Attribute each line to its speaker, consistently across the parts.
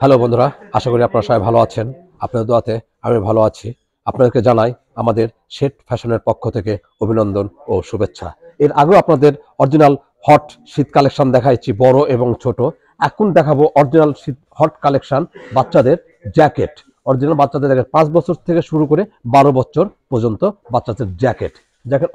Speaker 1: Hello বন্ধুরা, আশা করি আপনারা সবাই ভালো আছেন। আপনাদের দোয়াতে আমি ভালো আছি। আপনাদেরকে জানাই আমাদের শেড ফ্যাশনের পক্ষ থেকে অভিনন্দন ও শুভেচ্ছা। এর আগেও আপনাদের অরিজিনাল হট শীত কালেকশন দেখাইছি, বড় এবং ছোট। এখন দেখাবো অরিজিনাল শীত হট কালেকশন, বাচ্চাদের জ্যাকেট। অরিজিনাল বাচ্চাদের জ্যাকেট 5 বছর থেকে শুরু করে 12 বছর পর্যন্ত বাচ্চাদের jacket.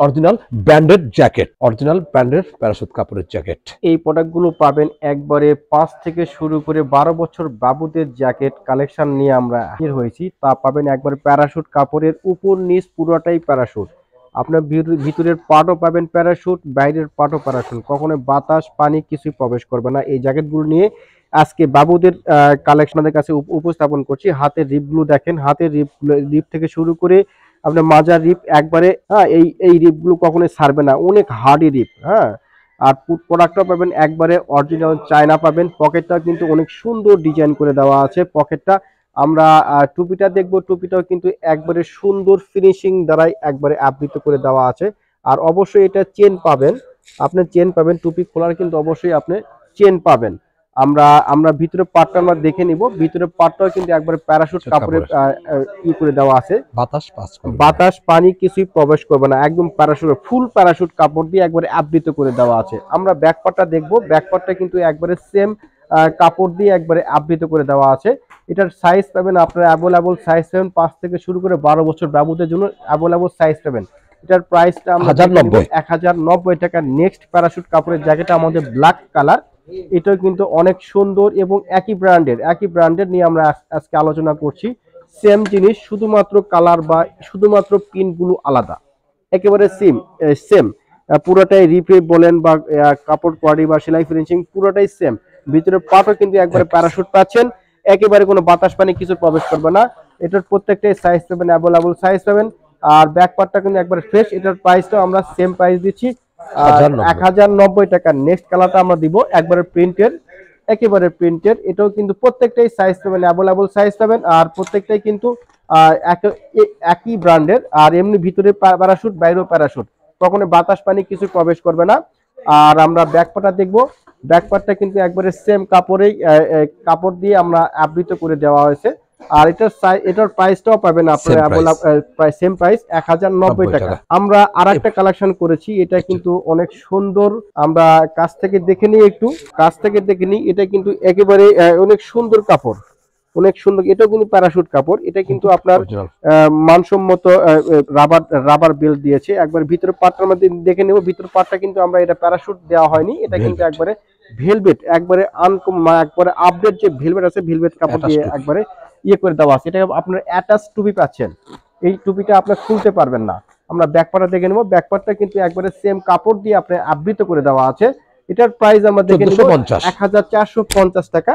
Speaker 1: Original branded jacket, original ব্র্যান্ডের প্যারাসুট কাপড়ের জ্যাকেট।
Speaker 2: এই প্রোডাক্টগুলো পাবেন একবারে 5 থেকে শুরু করে 12 বছর বাবুদের জ্যাকেট কালেকশন নিয়ে আমরা হাজির হয়েছি। তা পাবেন একবারে প্যারাশুট কাপড়ের উপর নিচ পুরোটাই প্যারাশুট। আপনার ভিতরের পাটও পাবেন প্যারাশুট, বাইরের পাটও প্যারাশুট। কখনো বাতাস পানি কিছুই প্রবেশ করবে না। এই জ্যাকেটগুলো নিয়ে আজকে বাবুদের কালেকশনের কাছে উপস্থাপন করছি। হাতের রিপগুলো দেখেন, হাতের রিপ থেকে শুরু করে আপনার মাজার রিপ একবারে, এই রিপগুলো কখনোই ছাড়বে না, অনেক হার্ডি রিপ। আর প্রোডাক্টটা পাবেন একবারে অরিজিনাল চায়না পাবেন। পকেটটা কিন্তু অনেক সুন্দর ডিজাইন করে দেওয়া আছে। পকেটটা আমরা টুপিটা দেখব, টুপিটাও কিন্তু একবারে সুন্দর ফিনিশিং দ্বারাই একবারে আবৃত করে দেওয়া আছে। আর অবশ্যই এটা চেন পাবেন, আপনি চেন পাবেন, টুপি খোলার কিন্তু অবশ্যই আপনি চেন পাবেন। আমরা ভিতরে পাটটা আমরা দেখে নিব। ভিতরে পাটটাও কিন্তু একবারে প্যারাশুট কাপড়ের করে দেওয়া আছে। বাতাস পানি কিছুই প্রবেশ করবে না, একদম প্যারাশুট, ফুল প্যারাশুট কাপড় দিয়ে একবারে আবৃত করে দেওয়া আছে। আমরা ব্যাক পার্টটা দেখব। ব্যাক পার্টটা কিন্তু একবারে সেম কাপড় দিয়ে একবারে আবৃত করে দেওয়া আছে। এটার সাইজ পাবেন আপনারা অ্যাভেলেবল সাইজ পাবেন 5 থেকে শুরু করে 12 বছর বাবুদের জন্য অ্যাভেলেবল সাইজ পাবেন। এটার প্রাইসটা আমরা 1090 টাকা। নেক্সট প্যারাশুট কাপড়ের জ্যাকেট আমাদের ব্ল্যাক কালার। এটাও কিন্তু অনেক সুন্দর এবং একই ব্র্যান্ডের নিয়ে আমরা আজকে আলোচনা করছি। সেম জিনিস, শুধুমাত্র কালার বা শুধুমাত্র প্রিন্টগুলো আলাদা, একেবারে সেম। পুরোটাই রিপে বলেন বা কাপড় কোয়ালিটি বা সেলাই ফিনিশিং পুরোটাই সেম। ভিতরে পাটও কিন্তু একবারে প্যারাশুট পাচ্ছেন, একেবারে কোনো বাতাস পানি কিছু প্রবেশ করবে না। এটার প্রত্যেকটাই সাইজ পাবেন, অ্যাভেলেবল সাইজ পাবেন। আর ব্যাক পার্টটা কিন্তু একবারে ফ্রেশ। এটার প্রাইসটাও আমরা সেম প্রাইস দিচ্ছি 1090 টাকা। নেক্সট কালারটা আমরা দিব একবারে প্রিন্টের, একেবারে প্রিন্টের। এটাও কিন্তু প্রত্যেকটাই সাইজ পাবেন, অ্যাভেলেবল সাইজ পাবেন। আর প্রত্যেকটাই কিন্তু একই ব্র্যান্ডের। আর এমনি ভিতরে প্যারাশুট, বাইরেও প্যারাশুট, কখনো বাতাস পানি কিছু প্রবেশ করবে না। আর আমরা ব্যাক পার্টটা দেখবো। ব্যাক পার্টটা কিন্তু একবারে সেম কাপড় দিয়ে আমরা আবৃত করে দেওয়া হয়েছে। আর এটার প্রাইসটাও পাবেন আপনারা প্রায় সেম প্রাইস 1090 টাকা। আমরা আরেকটা কালেকশন করেছি, এটা কিন্তু অনেক সুন্দর। আমরা কাছ থেকে দেখে নিই, এটা কিন্তু একেবারে অনেক সুন্দর কাপড়, অনেক সুন্দর। এটাও কিন্তু প্যারাশুট কাপড়। এটা কিন্তু আপনার মানসম্মত রাবার বেল্ট দিয়েছে। একবার ভিতরে পাটটার মধ্যে দেখে নেব। ভিতরে পাটটা কিন্তু আমরা এটা প্যারাশুট দেওয়া হয়নি, এটা কিন্তু একবারে ভেলভেট, একবারে একবারে আপডেট যে ভেলভেট আছে, ভেলভেট কাপড় দিয়ে একবারে করে দেওয়া আছে। এটা আপনার অ্যাটাচ টুপি পাচ্ছেন। এই টুপিটা আপনার খুলতে পারবেন না। আমরা ব্যাক পার্টটা দেখে নেব। ব্যাক পার্টটা কিন্তু একবারে সেম কাপড় দিয়ে আপনার আবৃত করে দেওয়া আছে। এটার প্রাইস আমরা দেখে নেব 1450 টাকা।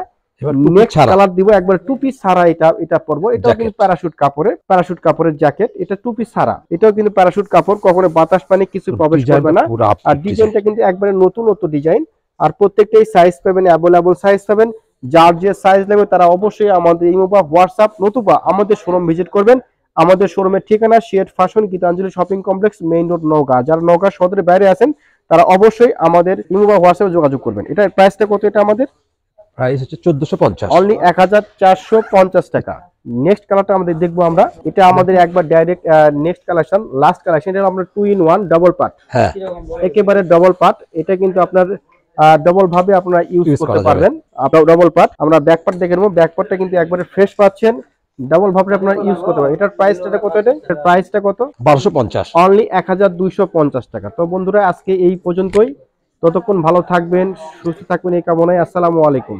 Speaker 2: নেক্সট কালার দিব একবার টুপি ছাড়া, এটা পরবো। এটাও কিন্তু প্যারাশুট কাপড়ের জ্যাকেট। এটা টুপি ছাড়া, এটাও কিন্তু প্যারাশুট কাপড়, কখনো বাতাস পানি কিছু প্রবেশ করবে না। আর ডিজাইনটা কিন্তু একবারে নতুন ডিজাইন। আর প্রত্যেকটাই সাইজ পাবেন, অ্যাভেলেবল সাইজ পাবেন। যার যে সাইজ নেবে তারা অবশ্যই আমাদের ইমো বা হোয়াটসঅ্যাপ নতুবা আমাদের শোরুম ভিজিট করবেন। আমাদের শোরুমের ঠিকানা shade fashion, Gitanjali shopping complex, main road, Naogaon. যারা নওগাঁ শহরের বাইরে আছেন তারা অবশ্যই আমাদের ইমো বা হোয়াটসঅ্যাপে যোগাযোগ করবেন। এটার প্রাইসটা কত? এটা আমাদের
Speaker 1: প্রাইস হচ্ছে 1450,
Speaker 2: অনলি 1450 টাকা। নেক্সট কালারটা আমাদের দেখবো আমরা। এটা আমাদের একবার direct next collection, last collection. এটা আমরা 2 in 1 ডাবল পার্ট, একেবারে ডাবল পার্ট। এটা কিন্তু আপনার ডাবল ভাবে আপনারা ইউজ করতে পারবেন। ডাবল পার্ট আমরা ব্যাক পার্ট দেখে নেব। ব্যাক পার্টটা কিন্তু একবারে ফ্রেশ পাচ্ছেন, ডাবল ভাবে আপনারা ইউজ করতে পারেন। এটার প্রাইসটা কত? এটার প্রাইসটা কত?
Speaker 1: 1250,
Speaker 2: অনলি 1250 টাকা। তো বন্ধুরা আজকে এই পর্যন্তই। ততক্ষণ ভালো থাকবেন, সুস্থ থাকবেন এই কামনায়। আসসালামু আলাইকুম।